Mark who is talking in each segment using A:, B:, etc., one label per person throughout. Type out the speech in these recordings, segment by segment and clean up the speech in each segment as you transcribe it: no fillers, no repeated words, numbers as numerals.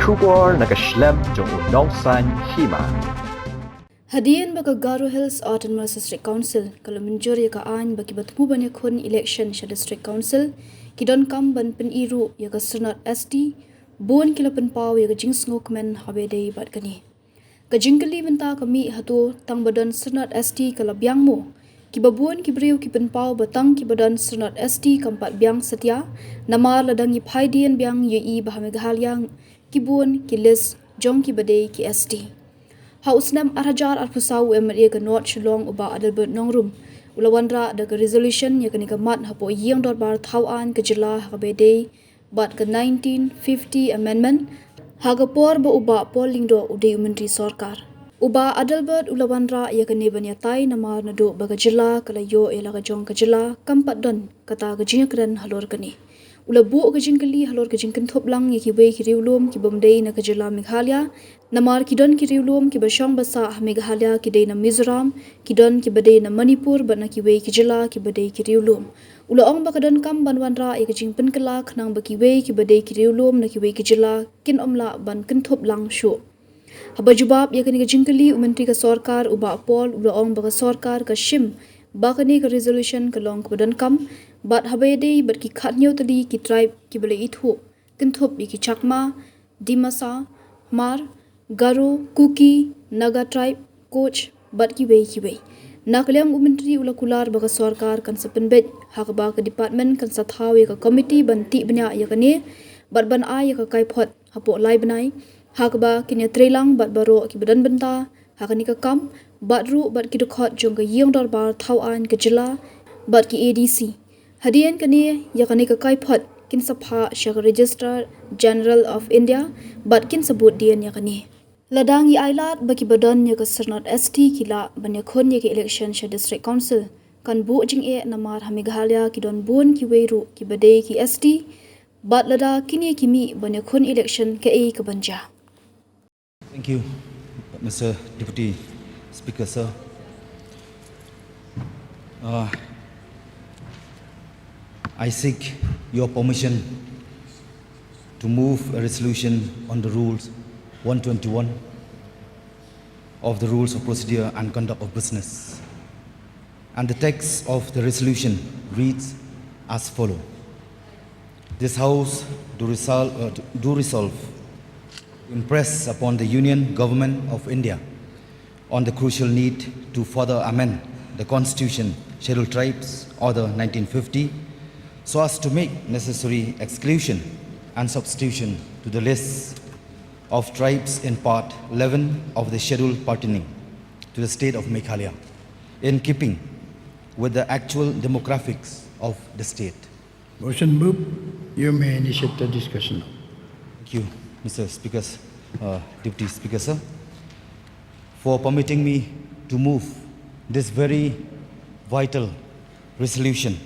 A: Shubor nakaslem jong unongsan Hima.
B: Hadian baka Garo Hills Art and Mercer District Council kalau menjuri ka an bagi batmu banyak kon election sa District Council kidon kam ban pen iru ya ka Senat SD bon kila pen pau ya ka jings ngokmen habede bat kani ka jingkali benta kami Hato Tang badan Senat SD kala Biang mo kibabuan kibriu ki pen pau batang ki badan Senat SD kampat Biang setia namar ladang i phaidian Biang ye bah Meghalaya kibun kilis jong ki badei ki SD Hausnam arajar arpusau emeria ke not shlong uba adalbert nongrum ulawandra ada ke resolution ya ke nikamat hapo yang dorbar thawan ke Jylla habede bat ke 1950 amendment hagapor bo uba polling do ude menteri sarkar uba adalbert ulawandra ya ke nebanya tai namar nado baga Jylla kala yo ela ka jong ke Jylla kampat don kata ke jingkran halor kani ula bu ke jingkali halor ke jingkan thoplang ya Kiwei ki Riewlum ki bomdei na ke Jylla Meghalaya namar kidon ki Riewlum ki basyong basa Meghalaya ki dei na Mizoram kidon ki badei na Manipur ban na Kiwei ki Jylla ki badei ki Riewlum ula ong bakadon kam banwanra ya ke jingpen kelak nang ba Kiwei ki badei ki Riewlum na Kiwei ki Jylla kin omla ban kin thoplang shu haba jubab ya ke jingkali menteri ka sarkar uba pol ula ong baka sarkar ka shim bakani ka resolution ka long ka badan kam bat habede bat ki khatnyo tadi ki tribe ki bele ithu kinthop ki chakma dimasa mar garo kuki naga tribe coach bat ki wei nakliang umentri ula kular baga sarkar kan sepenbet hakba ka department kan sathawe ka committee banti bnya ya kane bat ban a ya ka kai phot hapo lai banai hakba kinya trelang bat baro ki badan benta hakani ka kam bat ru bat ki dukhot jong ka yong darbar thawan ka Jylla bat ki ADC hadian kani yakani ka kai phot kin sapha shak registrar general of India bat kin sabut dian yakani ladang i ailat baki badan ya ka Senat ST kila banya khon ya ki election sha district council kan bu jing e namar ha Meghalaya ki don bun ki weiru ki badei ki ST bat lada kini kimi banya khon election ka e ka banja.
C: Thank you, Mr. Deputy Speaker, sir. I seek your permission to move a resolution on the rules 121 of the Rules of Procedure and Conduct of Business. And the text of the resolution reads as follows. This House do resolve impress upon the Union Government of India on the crucial need to further amend the Constitution, Scheduled Tribes, Order 1950, so as to make necessary exclusion and substitution to the list of tribes in Part 11 of the schedule pertaining to the state of Meghalaya, in keeping with the actual demographics of the state.
D: Motion moved. You may initiate the discussion.
C: Thank you, Mr. Speaker, Deputy Speaker, sir, for permitting me to move this very vital resolution.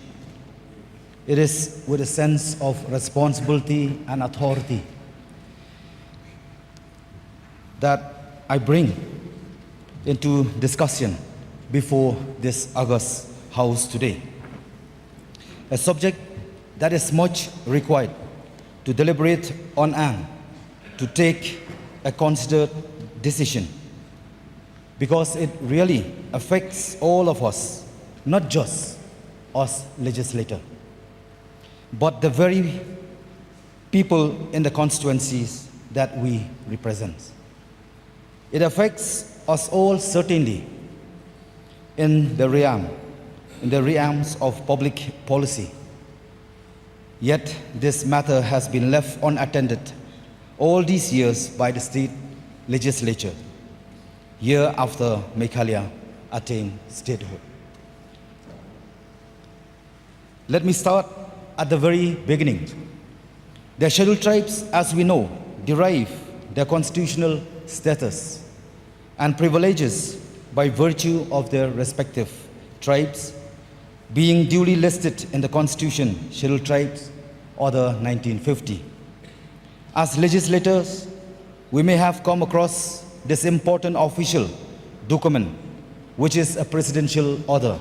C: It is with a sense of responsibility and authority that I bring into discussion before this august House today, a subject that is much required to deliberate on and to take a considered decision, because it really affects all of us, not just us legislators, but the very people in the constituencies that we represent. It affects us all certainly in the realms of public policy. Yet this matter has been left unattended all these years by the state legislature, year after Meghalaya attained statehood. Let me start at the very beginning. The scheduled tribes, as we know, derive their constitutional status and privileges by virtue of their respective tribes being duly listed in the Constitution, Scheduled Tribes, Order 1950. As legislators, we may have come across this important official document, which is a presidential order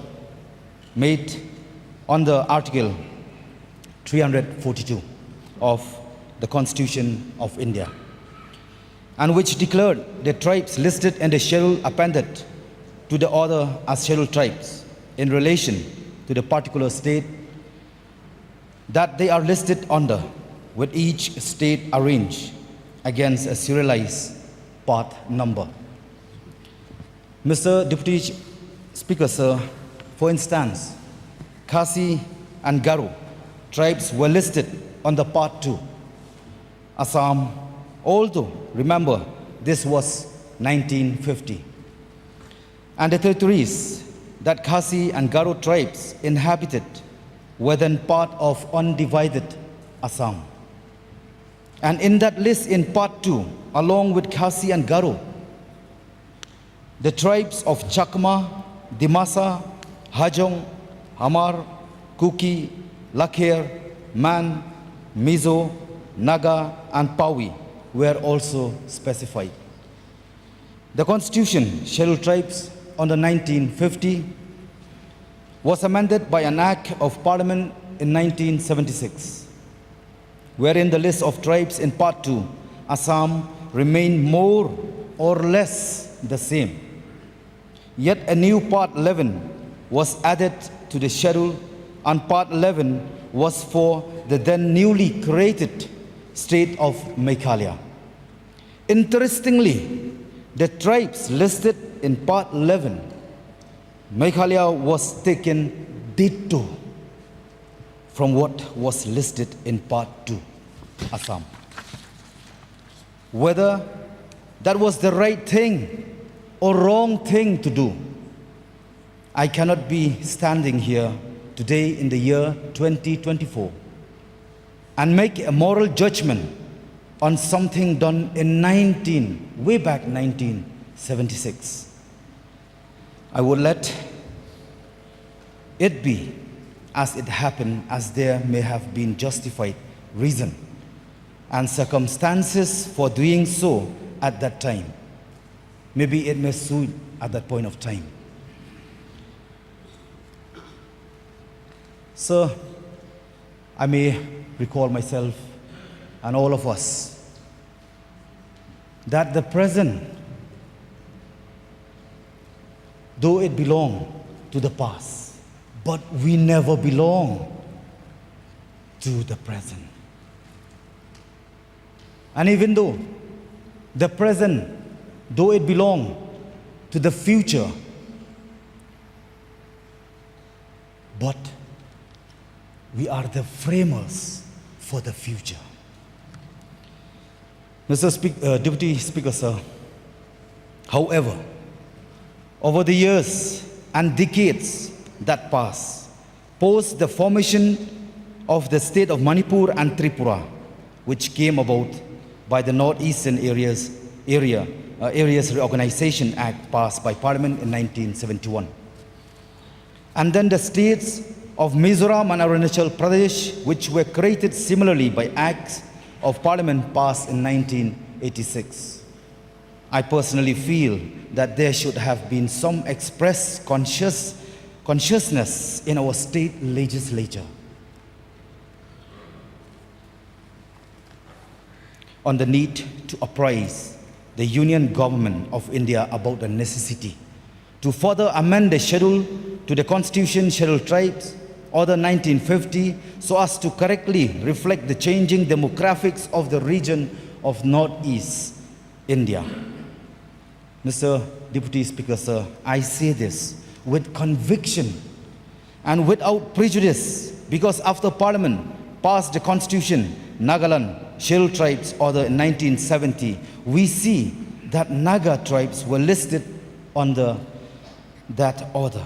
C: made under Article 342 of the Constitution of India, and which declared the tribes listed in the schedule appended to the order as scheduled tribes in relation to the particular state that they are listed under, with each state arranged against a serialized part number. Mr. Deputy Speaker, sir, for instance, Khasi and Garo tribes were listed on the Part 2. Assam, although, remember, this was 1950. And the territories that Khasi and Garo tribes inhabited were then part of undivided Assam. And in that list in Part 2, along with Khasi and Garo, the tribes of Chakma, Dimasa, Hajong, Hamar, Kuki, Lakher, Man, Mizo, Naga, and Pawi were also specified. The Constitution, Scheduled Tribes, under 1950 was amended by an Act of Parliament in 1976, wherein the list of tribes in Part 2, Assam, remained more or less the same. Yet a new Part 11 was added to the schedule, and Part 11 was for the then newly created state of Meghalaya. Interestingly, the tribes listed in Part 11, Meghalaya was taken ditto from what was listed in Part 2, Assam. Whether that was the right thing or wrong thing to do, I cannot be standing here today in the year 2024 and make a moral judgment on something done in way back 1976. I would let it be as it happened, as there may have been justified reason and circumstances for doing so at that time. Maybe it may suit at that point of time. Sir, I may recall myself and all of us that the present, though it belong to the past, but we never belong to the present. And even though the present, though it belong to the future, but we are the framers for the future. Mr. Deputy Speaker, sir, however, over the years and decades that passed, post the formation of the state of Manipur and Tripura, which came about by the Northeastern Areas Reorganization Act passed by Parliament in 1971. And then the states of Mizoram and Arunachal Pradesh, which were created similarly by acts of Parliament passed in 1986. I personally feel that there should have been some express consciousness in our state legislature on the need to apprise the Union Government of India about the necessity to further amend the schedule to the Constitution Scheduled Tribes Order 1950 so as to correctly reflect the changing demographics of the region of Northeast India. Mr. Deputy Speaker, sir, I say this with conviction and without prejudice, because after Parliament passed the Constitution, Nagaland Scheduled Tribes Order in 1970, we see that Naga tribes were listed under that order.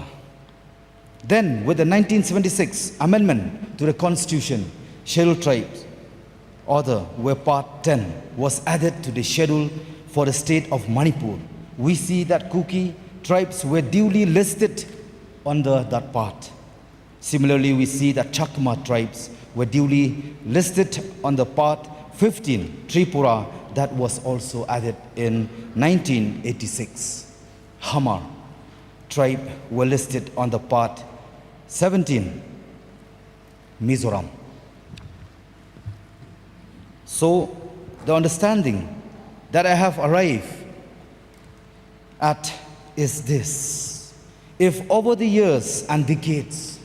C: Then, with the 1976 amendment to the Constitution, Scheduled Tribes Order, where Part 10 was added to the schedule for the state of Manipur, we see that Kuki tribes were duly listed under that part. Similarly, we see that Chakma tribes were duly listed on the Part 15, Tripura, that was also added in 1986. Hamar tribe were listed on the Part 17, Mizoram. So the understanding that I have arrived at is this. If over the years and decades,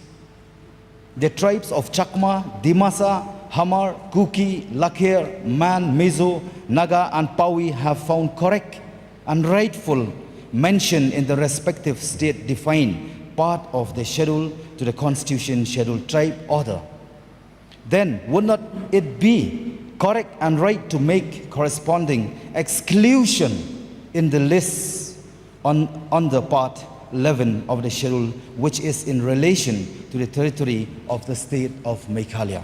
C: the tribes of Chakma, Dimasa, Hamar, Kuki, Lakher, Man, Mizo, Naga, and Pawi have found correct and rightful mention in the respective state-defined part of the schedule to the Constitution Scheduled Tribe Order, then would not it be correct and right to make corresponding exclusion in the list on the Part 11 of the schedule, which is in relation to the territory of the state of Meghalaya?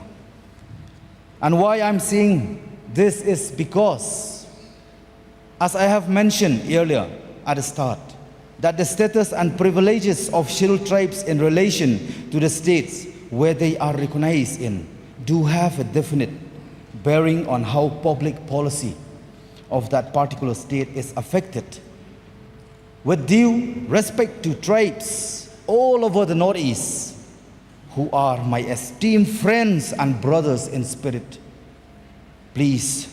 C: And why I'm saying this is because, as I have mentioned earlier at the start, that the status and privileges of scheduled tribes in relation to the states where they are recognized in do have a definite bearing on how public policy of that particular state is affected. With due respect to tribes all over the Northeast, who are my esteemed friends and brothers in spirit, please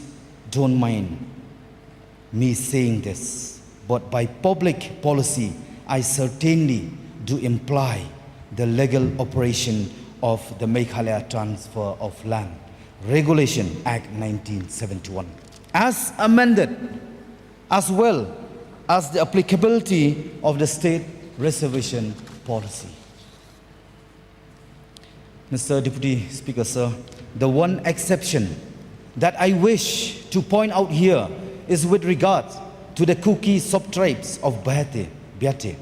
C: don't mind me saying this, but by public policy, I certainly do imply the legal operation of the Meghalaya Transfer of Land Regulation Act 1971, as amended, as well as the applicability of the state reservation policy. Mr. Deputy Speaker, sir, the one exception that I wish to point out here is with regard to the Kuki sub-tribes of Biate,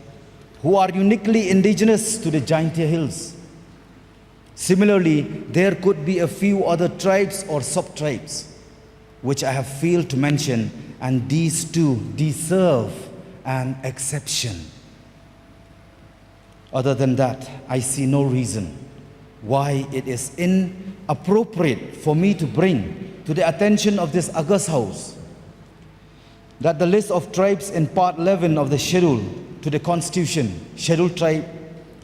C: who are uniquely indigenous to the Jaintia Hills. Similarly, there could be a few other tribes or sub-tribes which I have failed to mention, and these too deserve an exception. Other than that, I see no reason why it is inappropriate for me to bring to the attention of this august House that the list of tribes in Part 11 of the schedule to the Constitution, Scheduled Tribes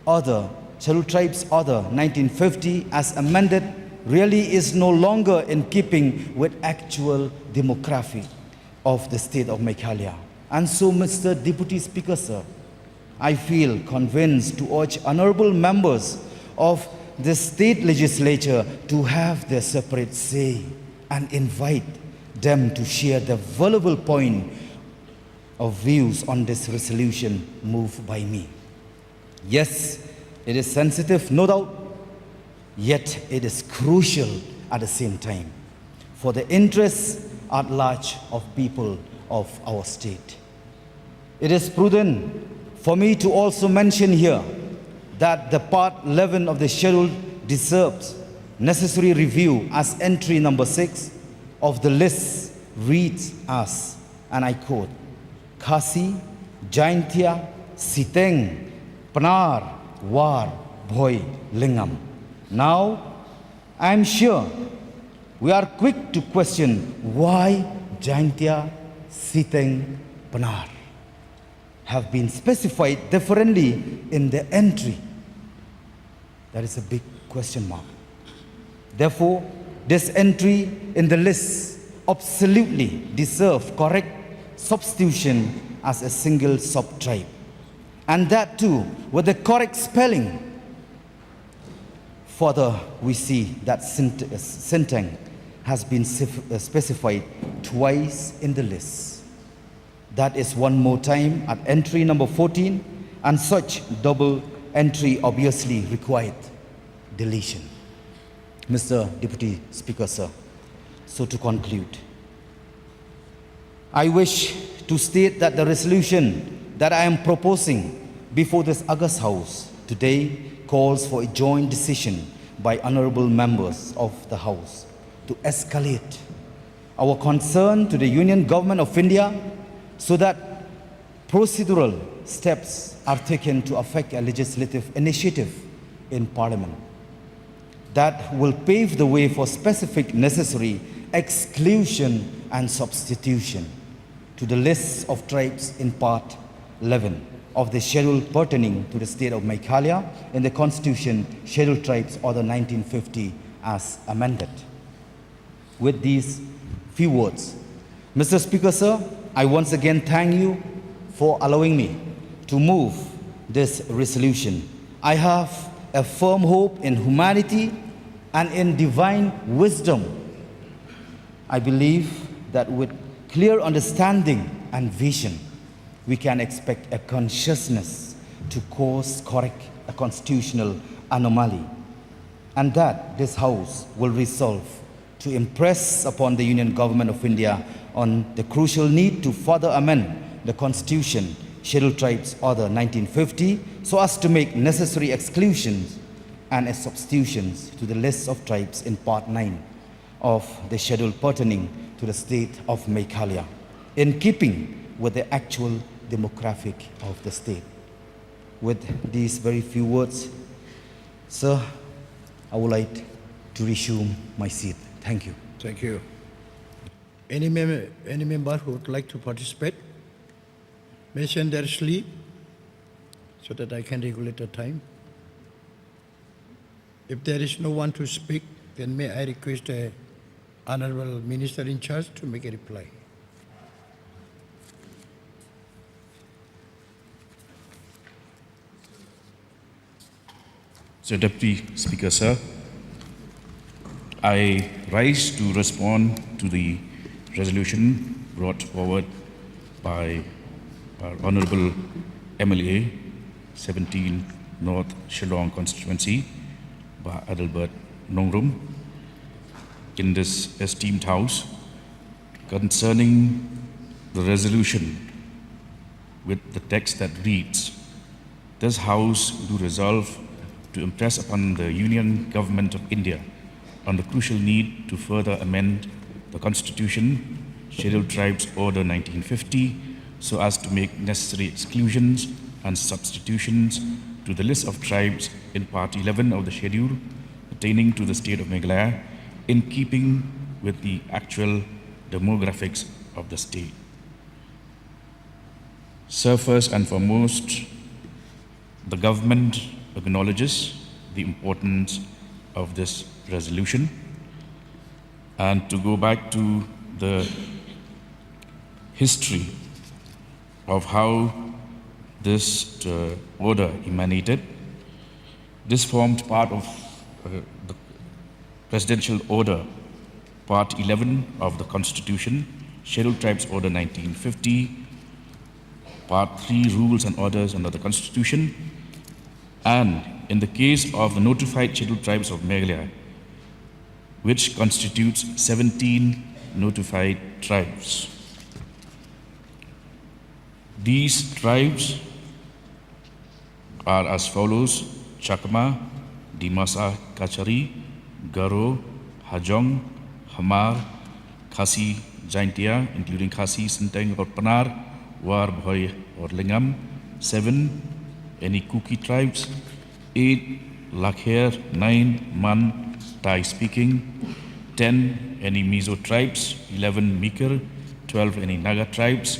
C: Order 1950 as amended, really is no longer in keeping with actual demography of the state of Meghalaya. And so, Mr. Deputy Speaker, sir, I feel convinced to urge honorable members of the state legislature to have their separate say and invite them to share the valuable point of views on this resolution moved by me. Yes, it is sensitive, no doubt, yet it is crucial at the same time for the interests at large of people of our state. It is prudent for me to also mention here that the Part 11 of the schedule deserves necessary review, as entry number 6 of the list reads as, and I quote, Khasi, Jaintia, Siteng, Panar, War, Bhoi, Lingam. Now, I am sure we are quick to question why Jaintia, Siteng, Panar have been specified differently in the entry. That is a big question mark. Therefore, this entry in the list absolutely deserves correct substitution as a single sub-tribe. And that too, with the correct spelling. Further, we see that Sintang has been specified twice in the list. That is one more time at entry number 14, and such double entry obviously required deletion. Mr. Deputy Speaker, sir, so to conclude, I wish to state that the resolution that I am proposing before this august House today calls for a joint decision by honorable members of the House to escalate our concern to the Union Government of India so that procedural steps are taken to effect a legislative initiative in Parliament that will pave the way for specific necessary exclusion and substitution to the list of tribes in Part 11 of the schedule pertaining to the state of Meghalaya in the Constitution Scheduled Tribes Order 1950 as amended. With these few words, Mr. Speaker, sir, I once again thank you for allowing me to move this resolution. I have a firm hope in humanity and in divine wisdom. I believe that with clear understanding and vision, we can expect a consciousness to course correct a constitutional anomaly, and that this House will resolve to impress upon the Union Government of India on the crucial need to further amend the Constitution, Scheduled Tribes Order 1950, so as to make necessary exclusions and substitutions to the list of tribes in Part 9 of the schedule pertaining to the state of Meghalaya, in keeping with the actual demographic of the state. With these very few words, sir, I would like to resume my seat. Thank you.
D: Thank you. Any member who would like to participate, mention their sleep so that I can regulate the time. If there is no one to speak, then may I request the Honorable Minister in charge to make a reply.
E: So, Deputy Speaker, sir, I rise to respond to the resolution brought forward by our Honourable MLA, 17 North Shillong constituency, by Adelbert Nongrum, in this esteemed House, concerning the resolution with the text that reads, "This House do resolve to impress upon the Union Government of India on the crucial need to further amend the Constitution, Scheduled Tribes Order 1950, so as to make necessary exclusions and substitutions to the list of tribes in Part 11 of the schedule pertaining to the state of Meghalaya, in keeping with the actual demographics of the state." Sir, first and foremost, the government acknowledges the importance of this resolution. And to go back to the history of how this order emanated, this formed part of the Presidential Order, Part 11 of the Constitution, Scheduled Tribes Order 1950, Part 3, Rules and Orders under the Constitution, and in the case of the notified Scheduled Tribes of Meghalaya, which constitutes 17 notified tribes. These tribes are as follows: Chakma, Dimasa Kachari, Garo, Hajong, Hamar, Khasi Jaintia, including Khasi, Sinteng or Panar, War, Bhoi or Lingam, 7, any Kuki tribes, 8, Lakher, 9, Man, Thai speaking, 10, any Mizo tribes, 11, Mikir, 12, any Naga tribes,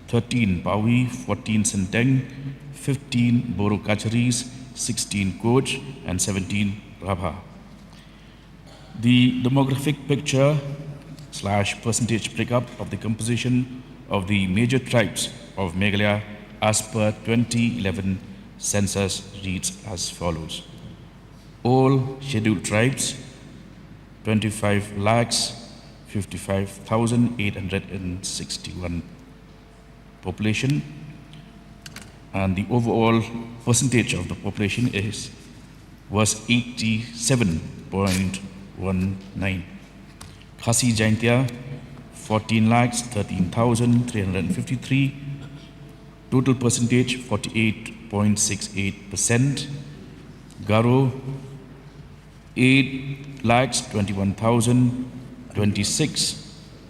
E: 13, Pawi, 14, Sinteng, 15, Boro Kacharis, 16, Koch, and 17, Rabha. The demographic picture / percentage breakup of the composition of the major tribes of Meghalaya as per 2011 census reads as follows. All scheduled tribes, 25,55,861 population, and the overall percentage of the population was 87.19. Khasi Jaintia, 14,13,353, total percentage 48.68%. Garo, 8,21,026,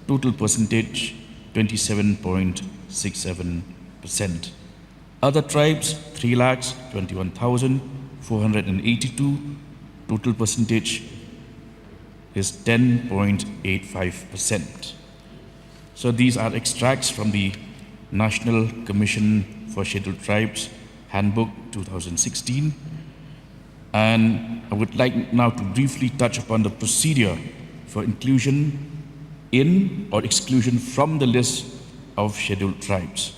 E: total percentage 27.67%. Other tribes, 3,21,482, total percentage is 10.85%. So these are extracts from the National Commission for Scheduled Tribes Handbook 2016. And I would like now to briefly touch upon the procedure for inclusion in or exclusion from the list of scheduled tribes.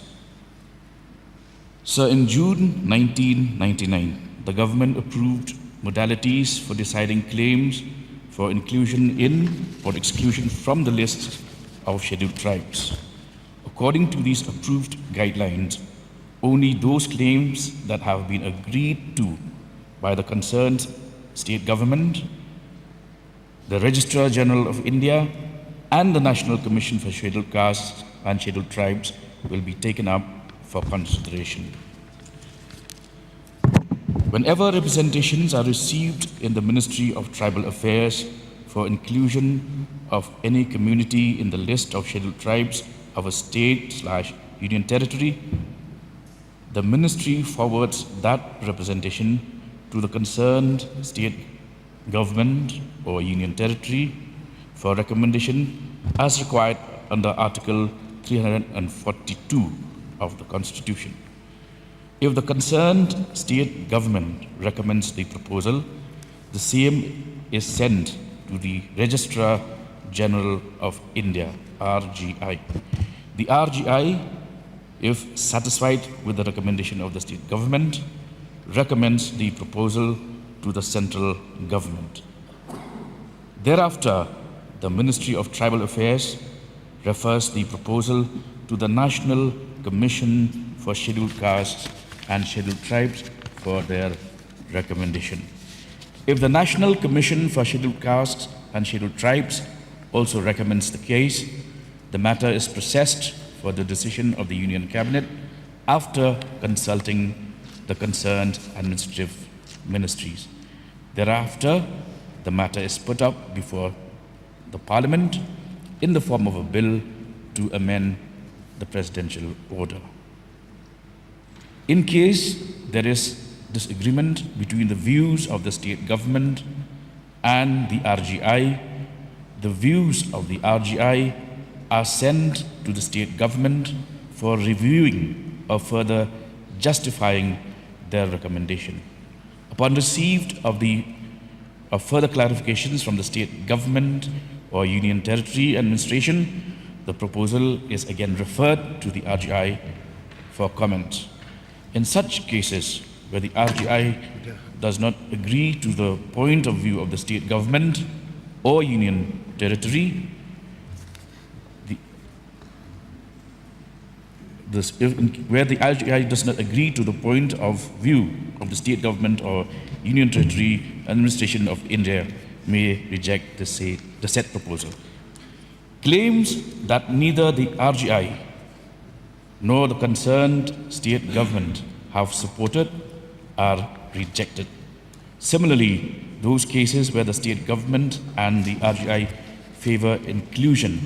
E: So in June 1999, the government approved modalities for deciding claims for inclusion in or exclusion from the list of scheduled tribes. According to these approved guidelines, only those claims that have been agreed to by the concerned state government, the Registrar General of India, and the National Commission for Scheduled Castes and Scheduled Tribes will be taken up for consideration. Whenever representations are received in the Ministry of Tribal Affairs for inclusion of any community in the list of scheduled tribes of a state/union territory, the ministry forwards that representation to the concerned state government or union territory for recommendation as required under Article 342 of the Constitution. If the concerned state government recommends the proposal, the same is sent to the Registrar General of India, RGI. The RGI, if satisfied with the recommendation of the state government, recommends the proposal to the central government. Thereafter, the Ministry of Tribal Affairs refers the proposal to the National Commission for Scheduled Castes and Scheduled Tribes for their recommendation. If the National Commission for Scheduled Castes and Scheduled Tribes also recommends the case, the matter is processed for the decision of the Union Cabinet after consulting the concerned administrative ministries. Thereafter, the matter is put up before the Parliament in the form of a bill to amend the presidential order. In case there is disagreement between the views of the state government and the RGI, the views of the RGI are sent to the state government for reviewing or further justifying their recommendation. Upon receipt of further clarifications from the state government or union territory administration, the proposal is again referred to the RGI for comment. In such cases where the RGI does not agree to the point of view of the state government or union territory, where the RGI does not agree to the point of view of the state government or union territory administration of India, may reject the said proposal. Claims that neither the RGI nor the concerned state government have supported are rejected. Similarly, those cases where the state government and the RGI favor inclusion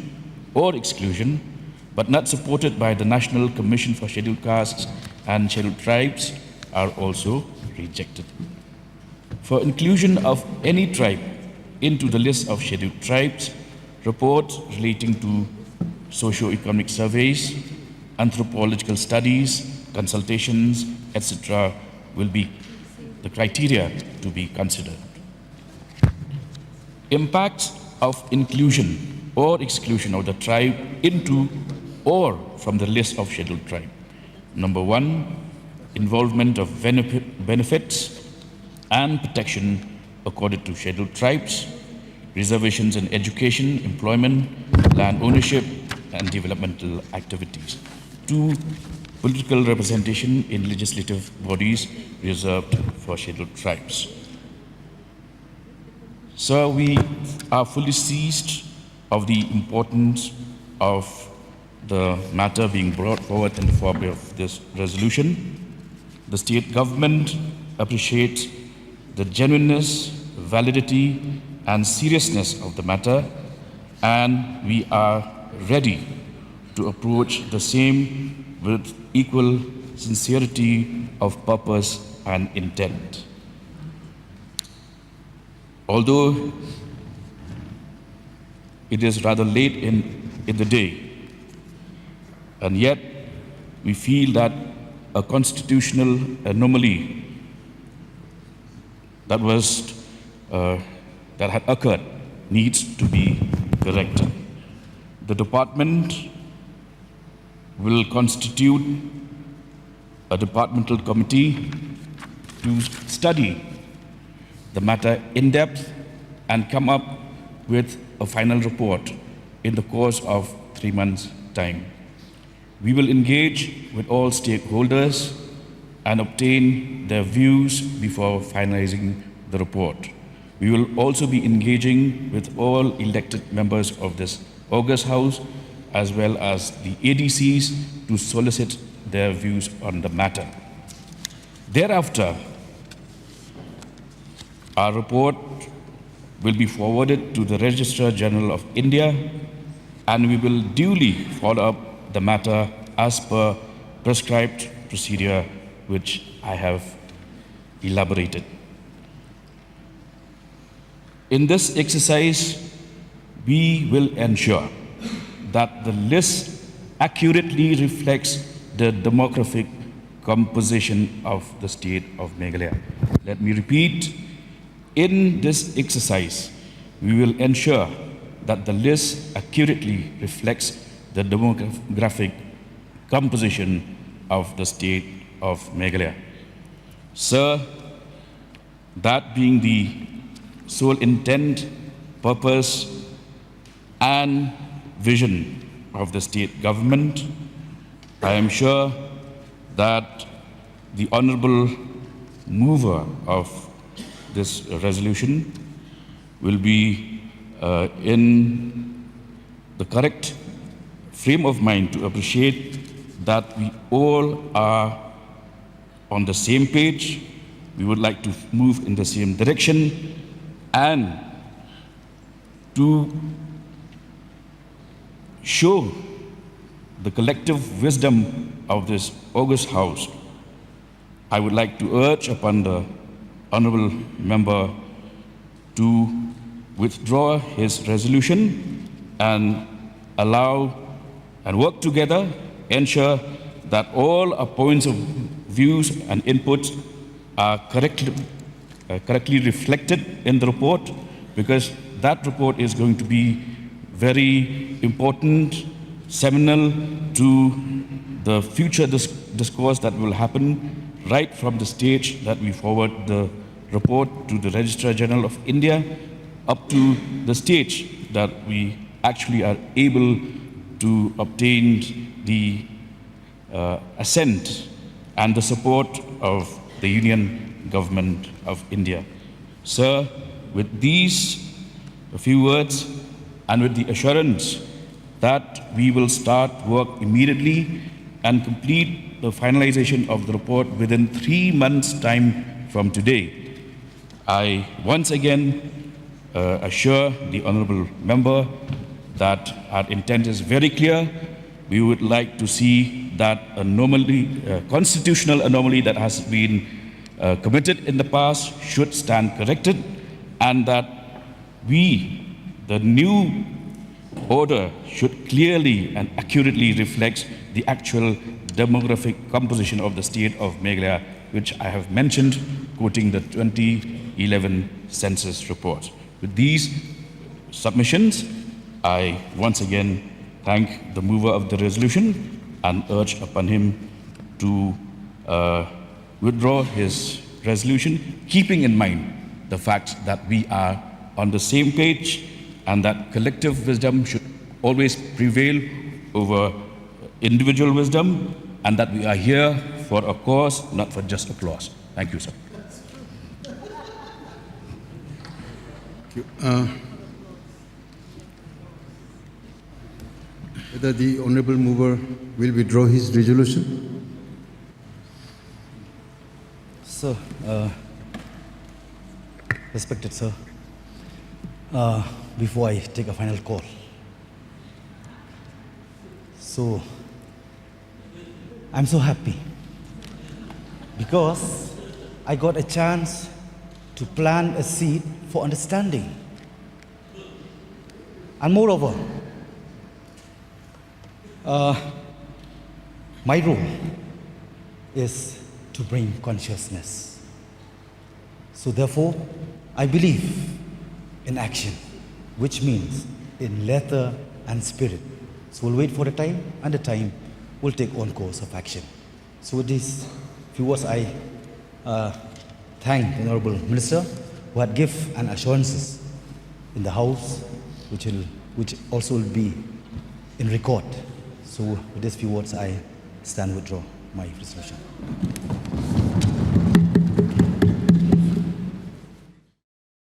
E: or exclusion, but not supported by the National Commission for Scheduled Castes and Scheduled Tribes, are also rejected. For inclusion of any tribe into the list of scheduled tribes, reports relating to socio-economic surveys, anthropological studies, consultations, etc. will be the criteria to be considered. Impacts of inclusion or exclusion of the tribe into or from the list of scheduled tribe. Number one, involvement of benefits and protection accorded to scheduled tribes, reservations in education, employment, land ownership, and developmental activities. Two, political representation in legislative bodies reserved for scheduled tribes. So we are fully seized of the importance of the matter being brought forward in the form of this resolution. The state government appreciates the genuineness, validity, and seriousness of the matter, and we are ready to approach the same with equal sincerity of purpose and intent. Although it is rather late in the day, and yet we feel that a constitutional anomaly that had occurred needs to be corrected. the department will constitute a departmental committee to study the matter in depth and come up with a final report in the course of 3 months' time. We will engage with all stakeholders and obtain their views before finalizing the report. We will also be engaging with all elected members of this August House as well as the ADCs to solicit their views on the matter. Thereafter, our report will be forwarded to the Registrar General of India, and we will duly follow up the matter as per prescribed procedure which I have elaborated. In this exercise, we will ensure that the list accurately reflects the demographic composition of the state of Meghalaya. Let me repeat, in this exercise, we will ensure that the list accurately reflects the demographic composition of the state of Meghalaya. Sir, that being the sole intent, purpose, and vision of the state government, I am sure that the honorable mover of this resolution will be in the correct frame of mind to appreciate that we all are on the same page. We would like to move in the same direction and to show the collective wisdom of this august House. I would like to urge upon the honorable member to withdraw his resolution and allow and work together, ensure that all our points of views and inputs are correctly reflected in the report, because that report is going to be very important, seminal to the future discourse that will happen right from the stage that we forward the report to the Registrar General of India up to the stage that we actually are able to obtain the assent and the support of the Union Government of India. Sir, with these few words and with the assurance that we will start work immediately and complete the finalization of the report within 3 months' time from today, I once again assure the honorable member that our intent is very clear. We would like to see that constitutional anomaly that has been committed in the past should stand corrected, and that we, the new order, should clearly and accurately reflect the actual demographic composition of the state of Meghalaya, which I have mentioned, quoting the 2011 census report. With these submissions, I once again thank the mover of the resolution and urge upon him to withdraw his resolution, keeping in mind the fact that we are on the same page and that collective wisdom should always prevail over individual wisdom, and that we are here for a cause, not for just applause. Thank you, sir.
F: Whether the honourable mover will withdraw his resolution?
C: Sir, respected sir, before I take a final call, so I'm so happy because I got a chance to plant a seed for understanding. And moreover, my role is to bring consciousness. So therefore, I believe in action, which means in letter and spirit. So we'll wait for the time, and the time will take on course of action. So with these few words, I thank the Honorable Minister who had given an assurances in the House, which also will be in record. So with these few words, I stand withdraw my resolution.